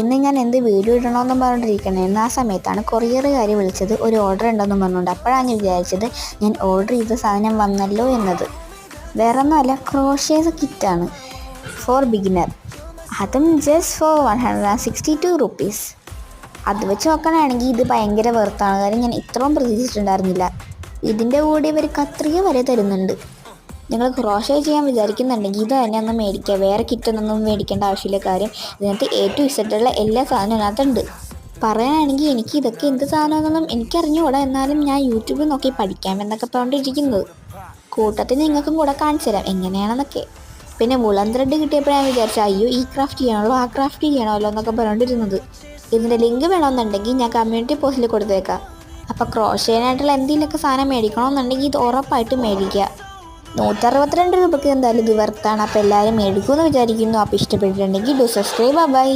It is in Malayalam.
ഇന്ന് ഞാൻ എന്ത് വീഡിയോ ഇടണമെന്നും പറഞ്ഞിരിക്കണേ ആ സമയത്താണ് കൊറിയറുകാർ വിളിച്ചത്, ഒരു ഓർഡർ ഉണ്ടെന്നും പറഞ്ഞുകൊണ്ട്. അപ്പോഴാണ് ഞാൻ വിചാരിച്ചത് ഞാൻ ഓർഡർ ചെയ്ത സാധനം വന്നല്ലോ എന്നത്. വേറെ ഒന്നുമല്ല, ക്രോഷ്യേസ് കിറ്റാണ് ഫോർ ബിഗിനർ. അതും ജസ്റ്റ് ഫോർ 162 റുപ്പീസ്. അത് വെച്ച് നോക്കുകയാണെങ്കിൽ ഇത് ഭയങ്കര വെർത്താണ്. കാര്യം ഞാൻ ഇത്രയും പ്രതീക്ഷിച്ചിട്ടുണ്ടായിരുന്നില്ല. ഇതിൻ്റെ കൂടെ ഇവർ കത്രിക വരെ തരുന്നുണ്ട്. നിങ്ങൾ ക്രോഷ്യ ചെയ്യാൻ വിചാരിക്കുന്നുണ്ടെങ്കിൽ ഇത് തന്നെ ഒന്ന് മേടിക്കുക. വേറെ കിറ്റൊന്നും മേടിക്കേണ്ട ആവശ്യമില്ല. കാര്യം ഇതിനകത്ത് A to Z ഉള്ള എല്ലാ സാധനവും ഇതിനകത്തുണ്ട്. പറയാനാണെങ്കിൽ എനിക്ക് ഇതൊക്കെ എന്ത് സാധനമാണെന്നൊന്നും എനിക്കറിഞ്ഞുകൂടാ. എന്നാലും ഞാൻ യൂട്യൂബിൽ നോക്കി പഠിക്കാമെന്നൊക്കെ പറഞ്ഞിരിക്കുന്നത്. കൂട്ടത്തിൽ നിങ്ങൾക്കും കൂടെ കാണിച്ചു തരാം എങ്ങനെയാണെന്നൊക്കെ. പിന്നെ വുളൻ ത്രെഡ് കിട്ടിയപ്പോൾ ഞാൻ വിചാരിച്ചു, അയ്യോ ഈ ക്രാഫ്റ്റ് ചെയ്യണമല്ലോ ആ ക്രാഫ്റ്റ് ചെയ്യണമല്ലോ എന്നൊക്കെ പറഞ്ഞിരുന്നത്. ഇതിൻ്റെ ലിങ്ക് വേണമെന്നുണ്ടെങ്കിൽ ഞാൻ കമ്മ്യൂണിറ്റി പോസ്റ്റിൽ കൊടുത്തേക്കാം. അപ്പോൾ ക്രോഷ്യേനായിട്ടുള്ള എന്തെങ്കിലുമൊക്കെ സാധനം മേടിക്കണമെന്നുണ്ടെങ്കിൽ ഇത് ഉറപ്പായിട്ട് മേടിക്കുക. 162 രൂപയ്ക്ക് എന്തായാലും ഇത് വെർത്താണ്. അപ്പോൾ എല്ലാവരും മേടിക്കുമെന്ന് വിചാരിക്കുന്നു. അപ്പോൾ ഇഷ്ടപ്പെട്ടിട്ടുണ്ടെങ്കിൽ ഡു സബ്സ്ക്രൈബ്. ബൈ.